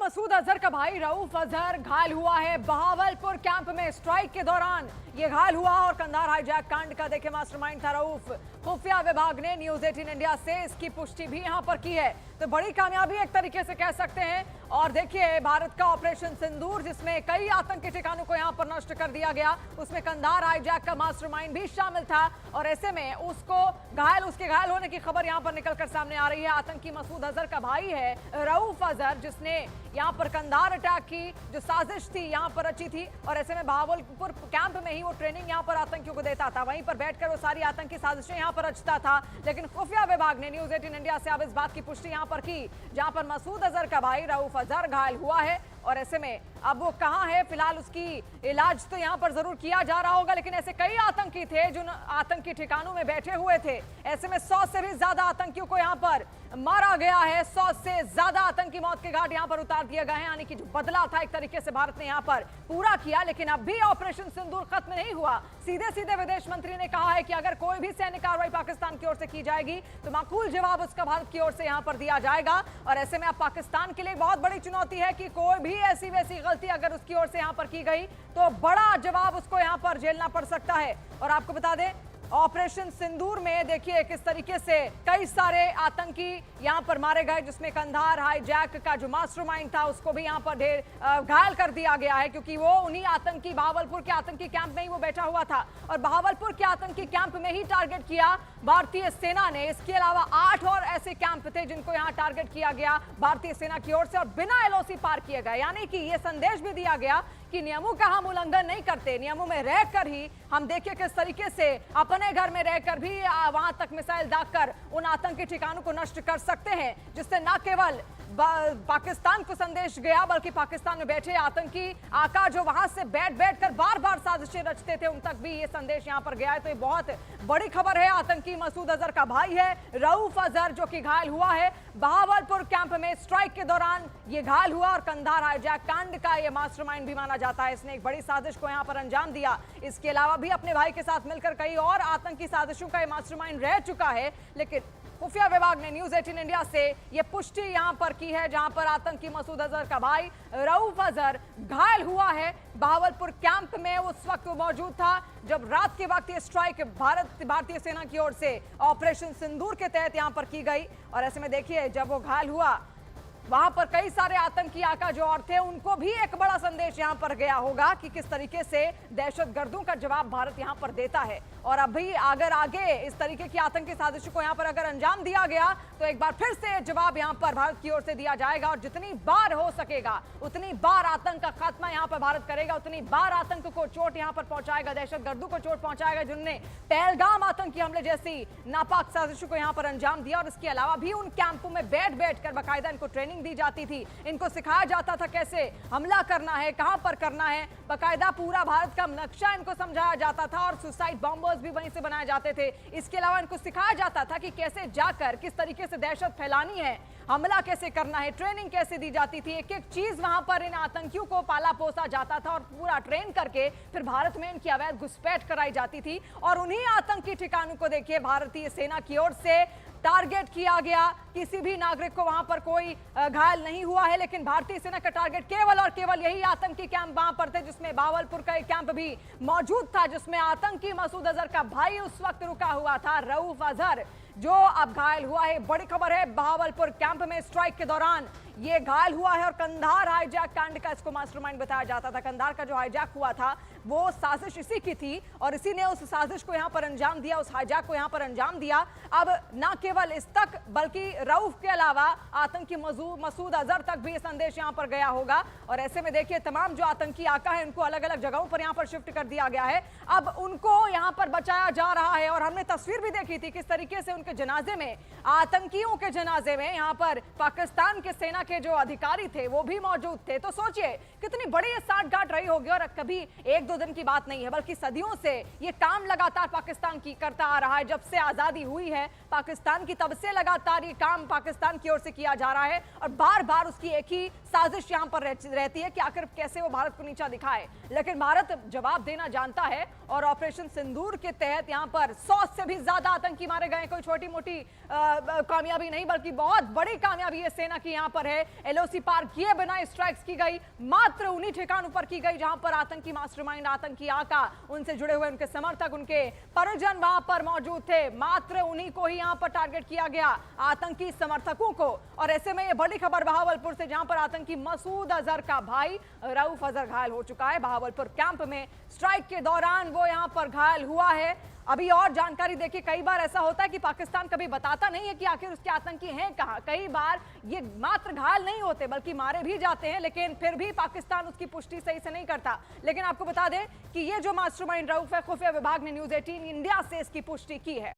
मसूद अजहर का भाई रऊफ अजहर घायल हुआ है। बहावलपुर कैंप में स्ट्राइक के दौरान ये घायल हुआ और कंधार हाईजैक कांड का देखिए मास्टरमाइंड था रऊफ। खुफिया विभाग ने न्यूज 18 इंडिया से इसकी पुष्टि भी यहां पर की है, तो बड़ी कामयाबी एक तरीके से कह सकते हैं। और देखिए भारत का ऑपरेशन सिंदूर, जिसमें कई आतंकी ठिकानों को यहां पर नष्ट कर दिया गया, उसमें कंधार हाईजैक का मास्टरमाइंड भी शामिल था। और ऐसे में उसके घायल होने की खबर यहां पर निकलकर सामने आ रही है। आतंकी मसूद अजहर का भाई है रऊफ अजहर, जिसने यहां पर कंधार अटैक की जो साजिश थी यहां पर रची थी। और ऐसे में बहावलपुर कैंप में ही वो ट्रेनिंग यहां पर आतंकियों को देता था, वहीं पर बैठकर वो सारी आतंकी साजिशें यहां पर रचता था। लेकिन खुफिया विभाग ने न्यूज 18 इंडिया से अब इस बात की पुष्टि यहां पर की, जहां पर मसूद अजहर का भाई रऊफ अजहर घायल हुआ है। और ऐसे में अब वो कहां है, फिलहाल उसकी इलाज तो यहां पर जरूर किया जा रहा होगा, लेकिन ऐसे कई आतंकी थे जो आतंकी ठिकानों में बैठे हुए थे। ऐसे में 100 से भी ज्यादा आतंकियों को यहां पर मारा गया है। 100 से ज्यादा आतंकी मौत के घाट यहां पर उतार दिए गए हैं, यानी कि जो बदला था एक तरीके से भारत ने यहां पर पूरा किया। लेकिन अब भी ऑपरेशन सिंदूर खत्म नहीं हुआ। सीधे सीधे विदेश मंत्री ने कहा है कि अगर कोई भी सैन्य कार्रवाई पाकिस्तान की ओर से की जाएगी तो माकूल जवाब उसका भारत की ओर से यहां पर दिया जाएगा। और ऐसे में अब पाकिस्तान के लिए बहुत बड़ी चुनौती है कि कोई भी ऐसी वैसी गलती अगर उसकी ओर से यहां पर की गई तो बड़ा जवाब उसको यहां पर झेलना पड़ सकता है। और आपको बता दें ऑपरेशन सिंदूर में देखिए किस तरीके से कई सारे आतंकी यहां पर मारे गए, जिसमें कंधार हाईजैक का जो मास्टरमाइंड था उसको भी यहां पर घायल कर दिया गया है, क्योंकि वो उन्हीं आतंकी बहावलपुर के आतंकी कैंप में ही वो बैठा हुआ था। और बहावलपुर के आतंकी कैंप में ही टारगेट किया भारतीय सेना ने। इसके अलावा 8 और ऐसे कैंप थे जिनको यहां टारगेट किया गया भारतीय सेना की ओर से, और बिना एलओसी पार किए गए। यानी कि ये संदेश भी दिया गया कि नियमों का हम उल्लंघन नहीं करते, नियमों में रहकर ही हम देखिए किस तरीके से अपने घर में रहकर भी वहां तक मिसाइल दागकर उन आतंकी ठिकानों को नष्ट कर सकते हैं, जिससे न केवल पाकिस्तान को संदेश गया बल्कि पाकिस्तान में बैठे आतंकी आका जो वहां से बैठ कर बार बार साजिशें रचते थे, उन तक भी ये संदेश यहां पर गया है। तो ये बहुत बड़ी खबर है। आतंकी मसूद अजहर का भाई है रऊफ अजहर जो कि घायल हुआ है। बहावलपुर कैंप में स्ट्राइक के दौरान ये घायल हुआ और कंधार हाईजैक कांड का ये मास्टरमाइंड भी माना जाता है। इसने एक बड़ी साजिश को यहां पर अंजाम दिया। इसके अलावा भी अपने भाई के साथ मिलकर कई और आतंकी साजिशों का ये मास्टरमाइंड रह चुका है। लेकिन खुफिया विभाग ने न्यूज 18 इंडिया से ये पुष्टि यहां पर की है, जहां पर आतंकी मसूद अजहर का भाई रऊफ अजहर घायल हुआ है। बहावलपुर कैंप में उस वक्त वो मौजूद था जब रात के वक्त ये स्ट्राइक भारतीय सेना की ओर से ऑपरेशन सिंदूर के तहत यहां पर की गई। और ऐसे में देखिए जब वो घायल हुआ वहां पर कई सारे आतंकी आका जो और थे उनको भी एक बड़ा संदेश यहां पर गया होगा कि किस तरीके से दहशतगर्दों का जवाब भारत यहां पर देता है। और अभी अगर आगे इस तरीके की आतंकी साजिशों को यहां पर अगर अंजाम दिया गया तो एक बार फिर से जवाब यहां पर भारत की ओर से दिया जाएगा। और जितनी बार हो सकेगा उतनी बार आतंक का खात्मा यहां पर भारत करेगा, उतनी बार आतंक को चोट यहां पर पहुंचाएगा, दहशतगर्दों को चोट पहुंचाएगा जिन्होंने पहलगाम आतंकी हमले जैसी नापाक साजिशों को यहां पर अंजाम दिया। और इसके अलावा भी उन कैंपों में बैठ कर बाकायदा इनको ट्रेनिंग दी जाती थी, इनको सिखाया जाता था कैसे हमला करना है, कहां पर करना है, बाकायदा पूरा भारत का नक्शा इनको समझाया जाता था। और सुसाइड बॉम्बर्स भी वहीं से बनाए जाते थे। इसके अलावा इनको सिखाया जाता था कि कैसे जाकर किस तरीके से दहशत फैलानी है, हमला कैसे करना है, ट्रेनिंग कैसे दी जाती थी। एक एक चीज वहां पर इन आतंकियों को पाला पोसा जाता था और पूरा ट्रेन करके फिर भारत में इनकी अवैध घुसपैठ कराई जाती थी। और उन्हीं आतंकी ठिकानों को देखिए भारतीय सेना की ओर से टारगेट किया गया। किसी भी नागरिक को वहां पर कोई घायल नहीं हुआ है, लेकिन भारतीय सेना का टारगेट केवल और केवल यही आतंकी कैंप वहां पर थे, जिसमें बहावलपुर का एक कैंप भी मौजूद था, जिसमें आतंकी मसूद अजहर का भाई उस वक्त रुका हुआ था रऊफ अजहर, जो अब घायल हुआ है। बड़ी खबर है, बहावलपुर कैंप में स्ट्राइक के दौरान ये घायल हुआ है। और कंधार हाईजैक कांड का इसको मास्टरमाइंड बताया जाता था। कंधार का जो हाईजैक हुआ था वो साजिश इसी की थी और इसी ने उस साजिश को यहां पर अंजाम दिया, उस हाईजैक को यहां पर अंजाम दिया। अब न केवल इस तक बल्कि रऊफ के अलावा आतंकी मसूद अजहर तक भी ये संदेश यहां पर गया होगा। और ऐसे में देखिए तमाम जो आतंकी आका है उनको अलग अलग जगहों पर यहां पर शिफ्ट कर दिया गया है। अब उनको यहां पर बचाया जा रहा है। और हमने तस्वीर भी देखी थी किस तरीके से उनके जनाजे में, आतंकियों के जनाजे में यहां पर पाकिस्तान के सेना के जो अधिकारी थे वो भी मौजूद थे। तो सोचिए कितनी बड़ी ये साठगांठ रही होगी। और कभी 1-2 दिन की बात नहीं है बल्कि सदियों से ये काम लगातार पाकिस्तान की करता आ रहा है। जब से आजादी हुई है पाकिस्तान की, तब से लगातार ये काम पाकिस्तान की ओर से किया जा रहा है। और बार बार उसकी एक ही साजिश यहां पर रहती है कि आखिर कैसे वो भारत को नीचा दिखाए। लेकिन भारत जवाब देना जानता है और ऑपरेशन सिंदूर के तहत यहां पर 100 से भी ज्यादा आतंकी मारे गए। कोई छोटी मोटी कामयाबी नहीं बल्कि बहुत बड़ी कामयाबी ये सेना की यहां पर है। एलओसी पार किए बिना स्ट्राइक्स की गई, मात्र उन्हीं ठिकानों पर की गई जहां पर आतंकी मास्टरमाइंड, आतंकी आका, उनसे जुड़े हुए उनके समर्थक, उनके परिजन वहां पर मौजूद थे। मात्र उन्हीं को ही यहां पर टारगेट किया गया, आतंकी समर्थकों को। और ऐसे में ये बड़ी खबर बहावलपुर से, जहां पर आतंकी मसूद अजहर का भाई रऊफ अजहर घायल हो चुका है। बहावलपुर कैंप में स्ट्राइक के दौरान वो यहां पर घायल हुआ है। अभी और जानकारी देखिए, कई बार ऐसा होता है कि पाकिस्तान कभी बताता नहीं है कि आखिर उसके आतंकी हैं कहां। कई बार ये मात्र घायल नहीं होते बल्कि मारे भी जाते हैं, लेकिन फिर भी पाकिस्तान उसकी पुष्टि सही से नहीं करता। लेकिन आपको बता दें कि ये जो मास्टरमाइंड रऊफ है, खुफिया विभाग ने न्यूज़ 18 इंडिया से इसकी पुष्टि की है।